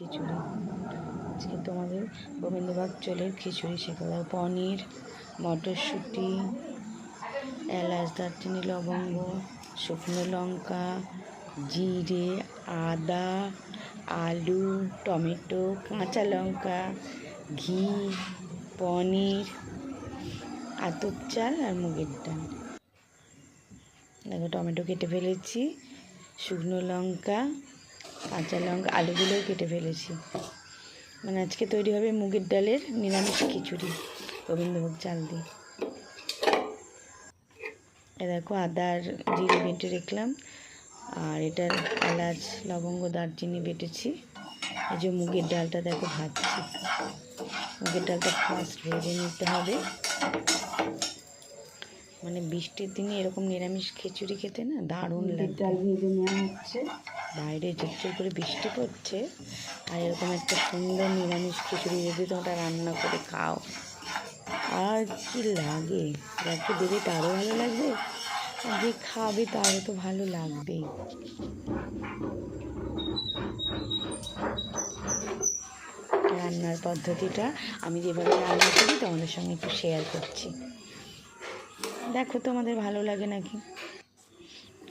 খিচুড়ি। আজকে তোমাদের গোবিন্দভোগ চালের খিচুড়ি শেখাবো। পনির, মটরশুঁটি, এলাচ, দারচিনি, লবঙ্গ, শুকনো লঙ্কা, জিরে, আদা, আলু, টমেটো, কাঁচা লঙ্কা, ঘি, পনির, আতপ চাল আর মুগের ডাল। দেখো টমেটো কেটে ফেলেছি, শুকনো লঙ্কা, কাঁচা লঙ্কা, আলুগুলোও কেটে ফেলেছি। মানে আজকে তৈরি হবে মুগের ডালের নিরামিষ খিচুড়ি গোবিন্দভোগ চাল দিয়ে। এ দেখো আদা আর জিরে বেটে রাখলাম, আর এটার এলাচ, লবঙ্গ, দারচিনি বেটেছি। এই যে মুগের ডালটা দেখো ভাজছি। মুগের ডালটা ফার্স্ট ভেজে নিতে হবে। মানে বৃষ্টির দিনে এরকম নিরামিষ খিচুড়ি খেতে না দারুণ লাগে। ডাল ভেজে নেওয়া হচ্ছে, বাইরে ঝরঝর করে বৃষ্টি পড়ছে, আর এরকম একটা সুন্দর নিরামিষ খিচুড়ি যদি তোমরা রান্না করে খাও, আর কি লাগে, যাকে দেবে তারও ভালো লাগবে, আর যে খাবে তারও তো ভালো লাগবেই। রান্নার পদ্ধতিটা আমি যেভাবে রান্না করি তোমাদের সঙ্গে একটু শেয়ার করছি, দেখো তোমাদের ভালো লাগে নাকি,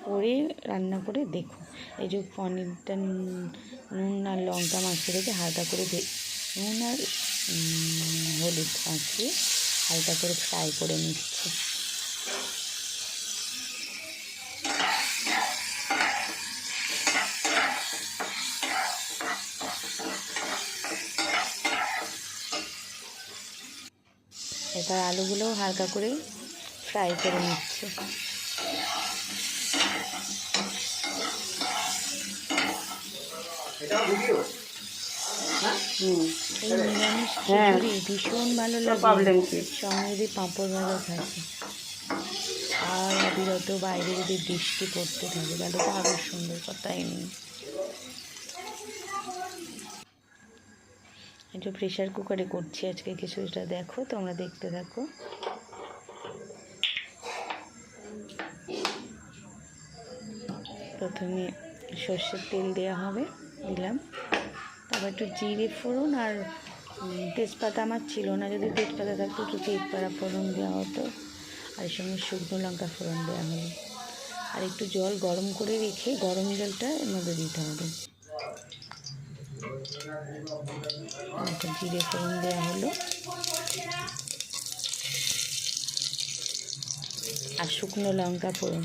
করে রান্না করে দেখো। এই যে পনিরটা নুন আর লঙ্কা মাখিয়ে রেখে হালকা করে নুন আর হলুদ মাখিয়ে হালকা করে ফ্রাই করে নিচ্ছি। এবার আলুগুলোও হালকা করে ফ্রাই করে নিচ্ছে। এই নিরামিষ খিচুড়ি ভীষণ ভালো লাগে, সঙ্গে যদি পাঁপড় ভাজা থাকে, আর অবিরত বাইরে যদি বৃষ্টি পড়তে থাকে তাহলে তো আরও সুন্দর, কথাই নেই। একটু প্রেশার কুকারে করছি আজকে খিচুড়িটা, দেখো তোমরা দেখতে থাকো। প্রথমে সর্ষের তেল দেওয়া হবে, দিলাম, তারপর একটু জিরে ফোড়ন আর তেজপাতা আমার ছিল না, যদি তেজপাতা থাকতো একটু তেজপাতা ফোড়ন দেওয়া হতো, আর এর সঙ্গে শুকনো লঙ্কা ফোড়ন দেওয়া হলো, আর একটু জল গরম করে রেখে গরম জলটা এর মধ্যে দিতে হবে। জিরে ফোড়ন দেওয়া হলো, আর শুকনো লঙ্কা ফোড়ন।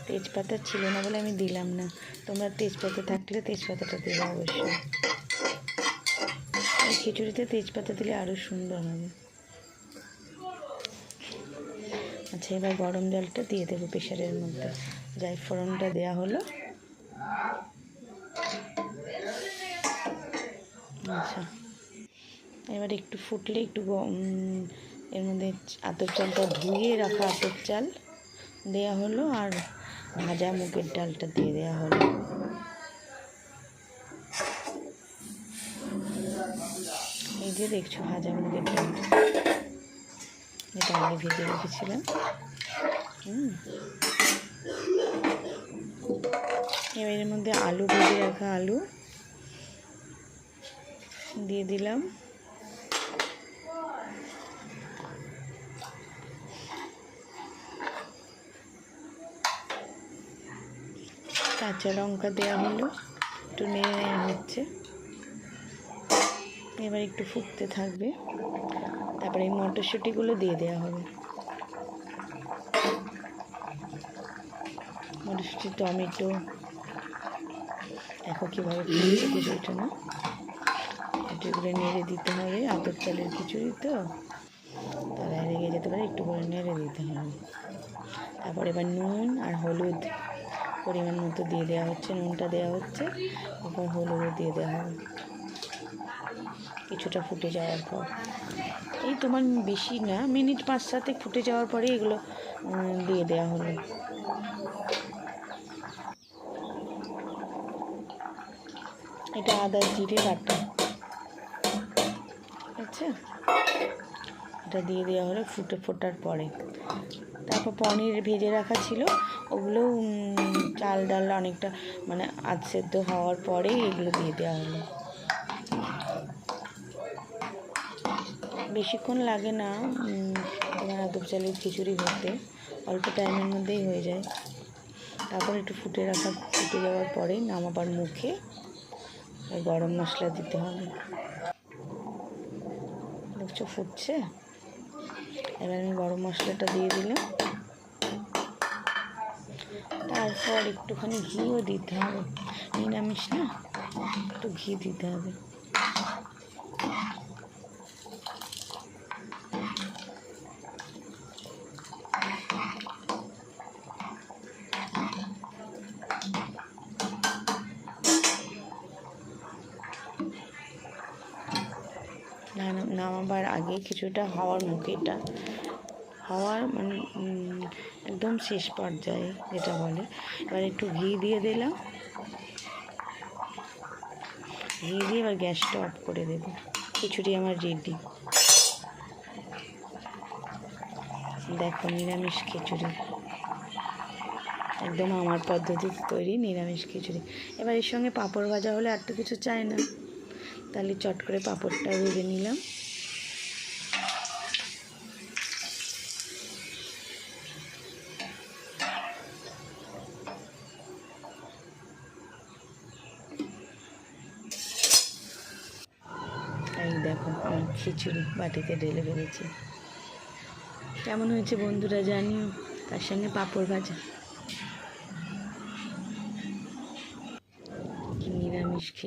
তেজপাতা ছিল না বলে আমি দিলাম না, তোমরা তেজপাতা থাকলে তেজপাতাটা দেবে অবশ্যই। এই খিচুড়িতে তেজপাতা দিলে আরও সুন্দর হবে। আচ্ছা, এবার গরম জলটা দিয়ে দেবো প্রেশারের মধ্যে। জায়ফলটা দেওয়া হলো। আচ্ছা, এবার একটু ফুটলে একটু এর মধ্যে আতপ চালটা ধুয়ে রাখা আতপ চাল দেওয়া হলো, আর ভাজা মুগের ডালটা দিয়ে দেওয়া হলো। এই যে দেখছো ভাজা মুগের ডাল, এটা আগে ভেজে রেখেছিলাম। এবার এর মধ্যে আলু ভেজে রাখা আলু দিয়ে দিলাম, কাঁচা লঙ্কা দেওয়া হলো, একটু নেড়ে নেওয়া হচ্ছে। এবার একটু ফুটতে থাকবে, তারপরে এই মটরশুঁটিগুলো দিয়ে দেওয়া হবে। মটরশুঁটি, টমেটো, দেখো কীভাবে ফুটছে খিচুড়িটা না, একটু করে নেড়ে দিতে হবে। আতপ চালের খিচুড়ি তো তারা লেগে যেতে পারে, একটু করে নেড়ে দিতে হবে। তারপর এবার নুন আর হলুদ পরিমাণ মতো দিয়ে দেওয়া হচ্ছে, নুনটা দেওয়া হচ্ছে, এরপর হলুদও দিয়ে দেওয়া হবে কিছুটা ফুটে যাওয়ার পর। এই তোমার বেশি না, মিনিট 5-7 ফুটে যাওয়ার পরে এগুলো দিয়ে দেওয়া হলো। এটা আদা জিরে বাটা, আচ্ছা, এটা দিয়ে দেওয়া হলো ফোটার পরে। তারপর পনির ভেজে রাখা ছিল, ওগুলো চাল ডাল অনেকটা মানে আধ সেদ্ধ হওয়ার পরেই এগুলো দিয়ে দেওয়া হলো। বেশিক্ষণ লাগে না তোমার আদব চালের খিচুড়ি হতে, অল্প টাইমের মধ্যেই হয়ে যায়। তারপর একটু ফুটে যাওয়ার পরেই নামাবার মুখে গরম মশলা দিতে হবে। দেখছো ফুটছে, এবার আমি গরম মশলাটা দিয়ে দিলাম। তারপর একটুখানি ঘিও দিতে হবে, নিরামিষ না, একটু ঘি দিতে হবে। নামাবার আগে কিছুটা হওয়ার মুখে, এটা হওয়ার মানে একদম শেষ পর্যায়ে যেটা বলে। এবার একটু ঘি দিয়ে দিলাম, ঘি দিয়ে এবার গ্যাসটা অফ করে দেবো। খিচুড়ি আমার রেডি। দেখো নিরামিষ খিচুড়ি, একদম আমার পদ্ধতিতে তৈরি নিরামিষ খিচুড়ি। এবার এর সঙ্গে পাঁপড় ভাজা হলে আর তো কিছু চাই না, তাহলে চট করে পাঁপড়টা ভেজে নিলাম। এই দেখো আমার খিচুড়ি বাটিতে ঢেলে ফেলেছি। কেমন হয়েছে বন্ধুরা জানিও, তার সঙ্গে পাঁপড় ভাজা। নিরামিষ খিচুড়ি।